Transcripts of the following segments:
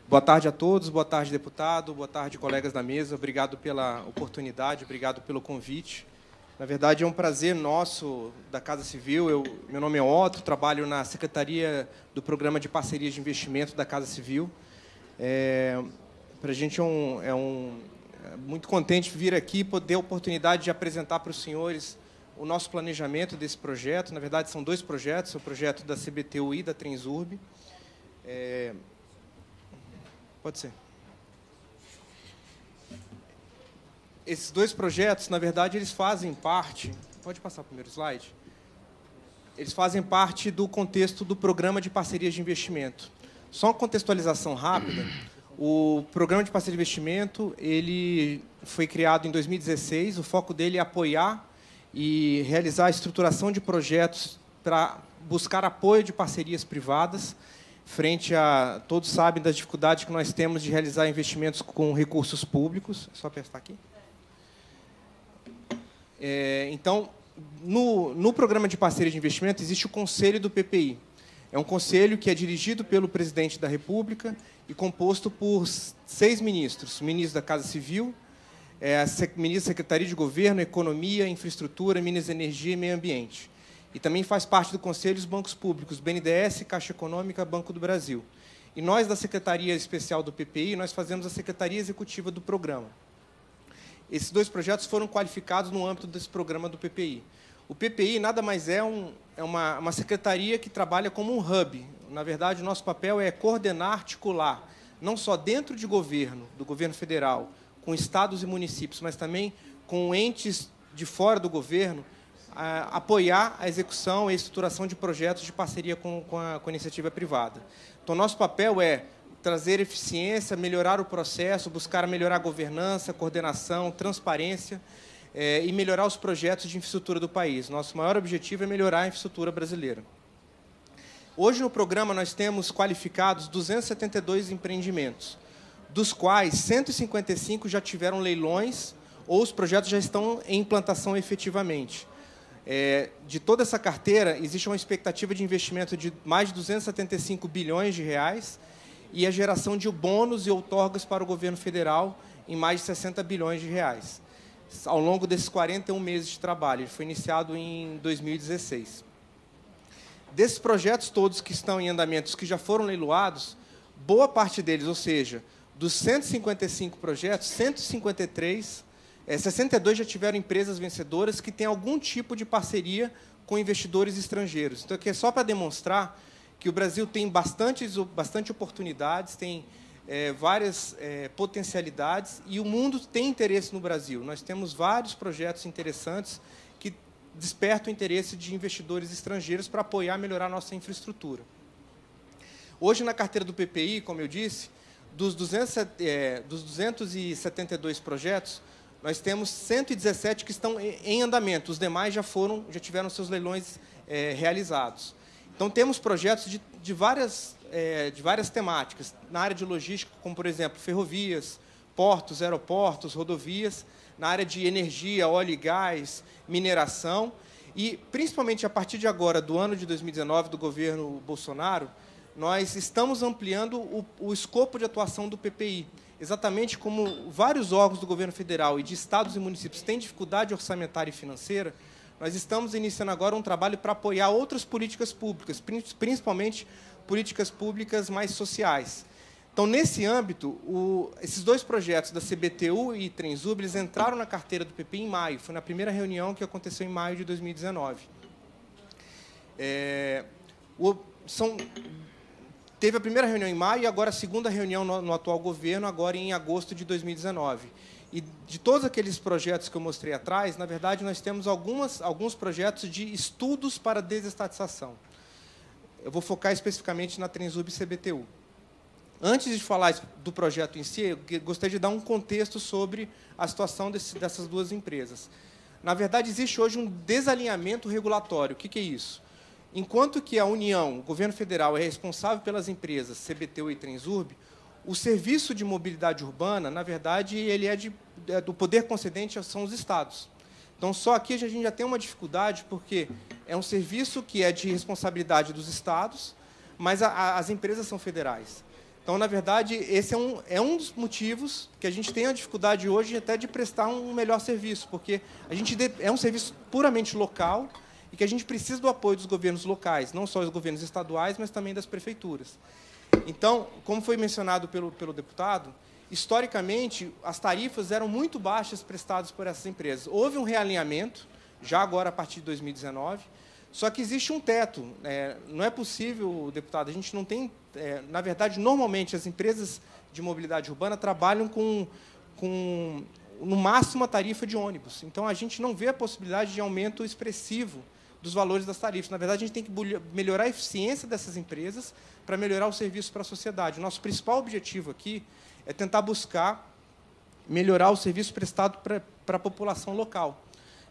Boa tarde a todos, boa tarde, deputado, boa tarde, colegas da mesa. Obrigado pela oportunidade, obrigado pelo convite. Na verdade, é um prazer nosso da Casa Civil. Meu nome é Otto, trabalho na Secretaria do Programa de Parcerias de Investimento da Casa Civil. Para a gente muito contente vir aqui e poder a oportunidade de apresentar para os senhores o nosso planejamento desse projeto. Na verdade, são dois projetos, o projeto da CBTU e da Transurb. Pode ser. Esses dois projetos, na verdade, eles fazem parte... Pode passar o primeiro slide? Eles fazem parte do contexto do Programa de Parcerias de Investimento. Só uma contextualização rápida. O Programa de Parceria de Investimento ele foi criado em 2016. O foco dele é apoiar e realizar a estruturação de projetos para buscar apoio de parcerias privadas, frente a... Todos sabem das dificuldades que nós temos de realizar investimentos com recursos públicos. É só apertar aqui. Então, no Programa de Parceria de Investimento, existe o Conselho do PPI. É um conselho que é dirigido pelo Presidente da República e composto por 6 ministros. O ministro da Casa Civil, ministro da Secretaria de Governo, Economia, Infraestrutura, Minas e Energia e Meio Ambiente. E também faz parte do Conselho os bancos públicos, BNDES, Caixa Econômica, Banco do Brasil. E nós, da Secretaria Especial do PPI, nós fazemos a Secretaria Executiva do Programa. Esses dois projetos foram qualificados no âmbito desse programa do PPI. O PPI nada mais é uma secretaria que trabalha como um hub. Na verdade, o nosso papel é coordenar, articular, não só dentro de governo, do governo federal, com estados e municípios, mas também com entes de fora do governo, apoiar a execução e a estruturação de projetos de parceria com a iniciativa privada. Então, nosso papel é trazer eficiência, melhorar o processo, buscar melhorar a governança, coordenação, transparência e melhorar os projetos de infraestrutura do país. Nosso maior objetivo é melhorar a infraestrutura brasileira. Hoje, no programa, nós temos qualificados 272 empreendimentos, dos quais 155 já tiveram leilões ou os projetos já estão em implantação efetivamente. De toda essa carteira, existe uma expectativa de investimento de mais de 275 bilhões de reais e a geração de bônus e outorgas para o governo federal em mais de 60 bilhões de reais, ao longo desses 41 meses de trabalho. Ele foi iniciado em 2016. Desses projetos todos que estão em andamento, que já foram leiloados, boa parte deles, ou seja, dos 155 projetos, 62 já tiveram empresas vencedoras que têm algum tipo de parceria com investidores estrangeiros. Então, aqui é só para demonstrar que o Brasil tem bastante oportunidades, tem várias potencialidades, e o mundo tem interesse no Brasil. Nós temos vários projetos interessantes que despertam o interesse de investidores estrangeiros para apoiar e melhorar a nossa infraestrutura. Hoje, na carteira do PPI, como eu disse, dos 272 projetos, nós temos 117 que estão em andamento. Os demais já tiveram seus leilões realizados. Então, temos projetos de várias temáticas, na área de logística, como, por exemplo, ferrovias, portos, aeroportos, rodovias, na área de energia, óleo e gás, mineração, e, principalmente, a partir de agora, do ano de 2019, do governo Bolsonaro, nós estamos ampliando o escopo de atuação do PPI. Exatamente como vários órgãos do governo federal e de estados e municípios têm dificuldade orçamentária e financeira, nós estamos iniciando agora um trabalho para apoiar outras políticas públicas, principalmente políticas públicas mais sociais. Então, nesse âmbito, esses dois projetos da CBTU e Transurb, eles entraram na carteira do PPI em maio. Foi na primeira reunião que aconteceu em maio de 2019. Teve a primeira reunião em maio e agora a segunda reunião no atual governo, agora em agosto de 2019. E de todos aqueles projetos que eu mostrei atrás, na verdade, nós temos alguns projetos de estudos para desestatização. Eu vou focar especificamente na Transurb e CBTU. Antes de falar do projeto em si, eu gostaria de dar um contexto sobre a situação dessas duas empresas. Na verdade, existe hoje um desalinhamento regulatório. O que é isso? Enquanto que a União, o governo federal, é responsável pelas empresas CBTU e Transurb, o serviço de mobilidade urbana, na verdade, ele do poder concedente são os estados. Então, só aqui a gente já tem uma dificuldade, porque é um serviço que é de responsabilidade dos estados, mas as empresas são federais. Então, na verdade, esse é um dos motivos que a gente tem a dificuldade hoje até de prestar um melhor serviço, porque é um serviço puramente local e que a gente precisa do apoio dos governos locais, não só os governos estaduais, mas também das prefeituras. Então, como foi mencionado pelo deputado, historicamente, as tarifas eram muito baixas prestadas por essas empresas. Houve um realinhamento, já agora a partir de 2019, só que existe um teto. Não é possível, deputado, a gente não tem... na verdade, normalmente, as empresas de mobilidade urbana trabalham com, no máximo, a tarifa de ônibus. Então, a gente não vê a possibilidade de aumento expressivo dos valores das tarifas. Na verdade, a gente tem que melhorar a eficiência dessas empresas para melhorar o serviço para a sociedade. O nosso principal objetivo aqui é tentar buscar melhorar o serviço prestado para a população local,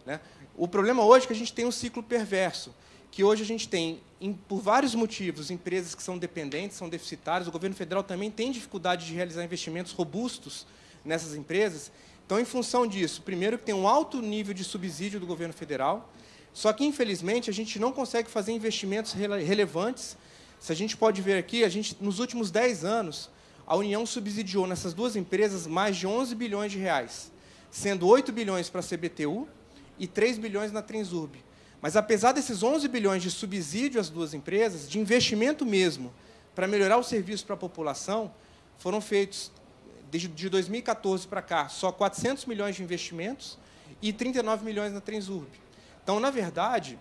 né? O problema hoje é que a gente tem um ciclo perverso, que hoje a gente tem, por vários motivos, empresas que são dependentes, são deficitárias. O governo federal também tem dificuldade de realizar investimentos robustos nessas empresas. Então, em função disso, primeiro, que tem um alto nível de subsídio do governo federal, só que, infelizmente, a gente não consegue fazer investimentos relevantes. Se a gente pode ver aqui, nos últimos 10 anos, a União subsidiou nessas duas empresas mais de 11 bilhões de reais, sendo 8 bilhões para a CBTU e 3 bilhões na Transurb. Mas, apesar desses 11 bilhões de subsídio às duas empresas, de investimento mesmo, para melhorar o serviço para a população, foram feitos, de 2014 para cá, só 400 milhões de investimentos e 39 milhões na Transurb. Então, na verdade,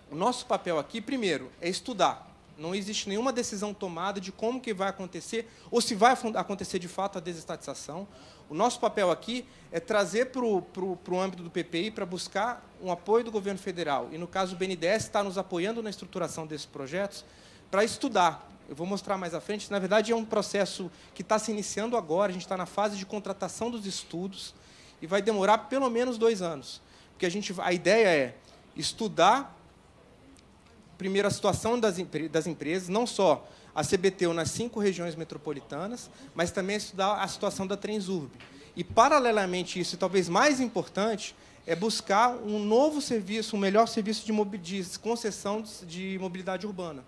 o nosso papel aqui, primeiro, é estudar. Não existe nenhuma decisão tomada de como que vai acontecer, ou se vai acontecer de fato a desestatização. O nosso papel aqui é trazer para o âmbito do PPI para buscar um apoio do governo federal. E, no caso, o BNDES está nos apoiando na estruturação desses projetos para estudar. Eu vou mostrar mais à frente. Na verdade, é um processo que está se iniciando agora. A gente está na fase de contratação dos estudos e vai demorar pelo menos 2 anos. Porque a ideia é estudar, primeiro, a situação das empresas, não só a CBTU nas 5 regiões metropolitanas, mas também estudar a situação da Transurb. E, paralelamente isso, e talvez mais importante, é buscar um novo serviço, um melhor serviço de concessão de mobilidade urbana.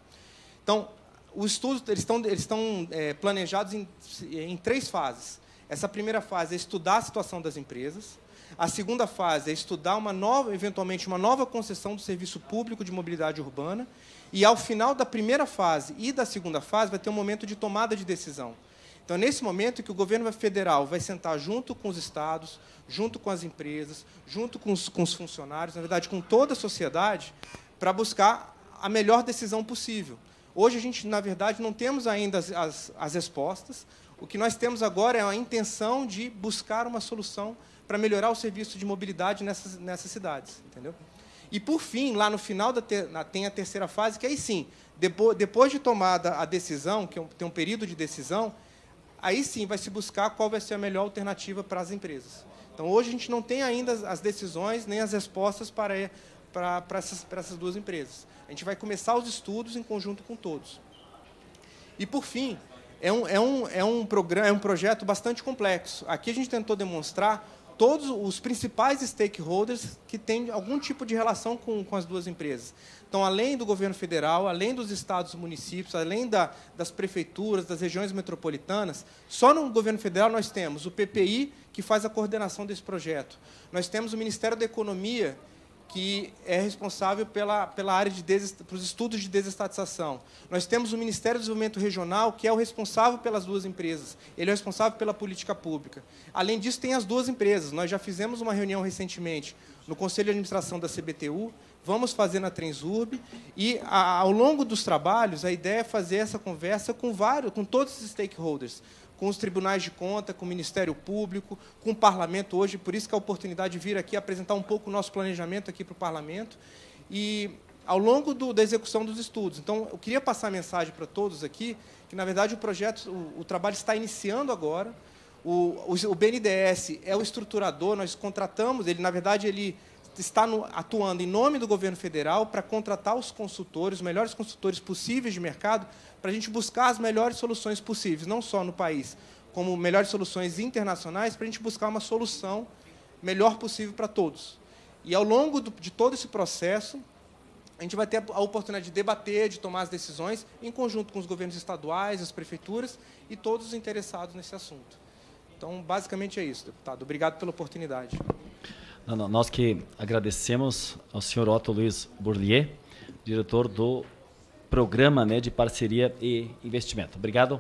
Então, os estudos eles estão planejados em 3 fases. Essa primeira fase é estudar a situação das empresas. A segunda fase é estudar eventualmente uma nova concessão do serviço público de mobilidade urbana. E, ao final da primeira fase e da segunda fase, vai ter um momento de tomada de decisão. Então, é nesse momento que o governo federal vai sentar junto com os estados, junto com as empresas, junto com os funcionários, na verdade, com toda a sociedade, para buscar a melhor decisão possível. Hoje, a gente, na verdade, não temos ainda as respostas. O que nós temos agora é a intenção de buscar uma solução para melhorar o serviço de mobilidade nessas cidades, entendeu? E, por fim, lá no final tem a terceira fase, que aí sim, depois de tomada a decisão, que tem um período de decisão, aí sim vai se buscar qual vai ser a melhor alternativa para as empresas. Então, hoje, a gente não tem ainda as decisões nem as respostas para essas duas empresas. A gente vai começar os estudos em conjunto com todos. E, por fim, é um projeto bastante complexo. Aqui a gente tentou demonstrar todos os principais stakeholders que têm algum tipo de relação com as duas empresas. Então, além do governo federal, além dos estados e municípios, além das prefeituras, das regiões metropolitanas, só no governo federal nós temos o PPI, que faz a coordenação desse projeto. Nós temos o Ministério da Economia, que é responsável pela área para os estudos de desestatização. Nós temos o Ministério do Desenvolvimento Regional, que é o responsável pelas duas empresas. Ele é o responsável pela política pública. Além disso, tem as duas empresas. Nós já fizemos uma reunião recentemente no Conselho de Administração da CBTU, vamos fazer na Transurb, e, ao longo dos trabalhos, a ideia é fazer essa conversa com todos os stakeholders, com os tribunais de conta, com o Ministério Público, com o Parlamento hoje, por isso que a oportunidade de vir aqui apresentar um pouco o nosso planejamento aqui para o Parlamento, e ao longo da execução dos estudos. Então, eu queria passar a mensagem para todos aqui, que, na verdade, o trabalho está iniciando agora. O BNDES é o estruturador, nós contratamos, na verdade, ele está atuando em nome do governo federal para contratar os consultores, os melhores consultores possíveis de mercado, para a gente buscar as melhores soluções possíveis, não só no país, como melhores soluções internacionais, para a gente buscar uma solução melhor possível para todos. E, ao longo de todo esse processo, a gente vai ter a oportunidade de debater, de tomar as decisões, em conjunto com os governos estaduais, as prefeituras e todos os interessados nesse assunto. Então, basicamente é isso, deputado. Obrigado pela oportunidade. Nós que agradecemos ao senhor Otto Luiz Burlier, diretor do Programa, né, de Parceria e Investimento. Obrigado.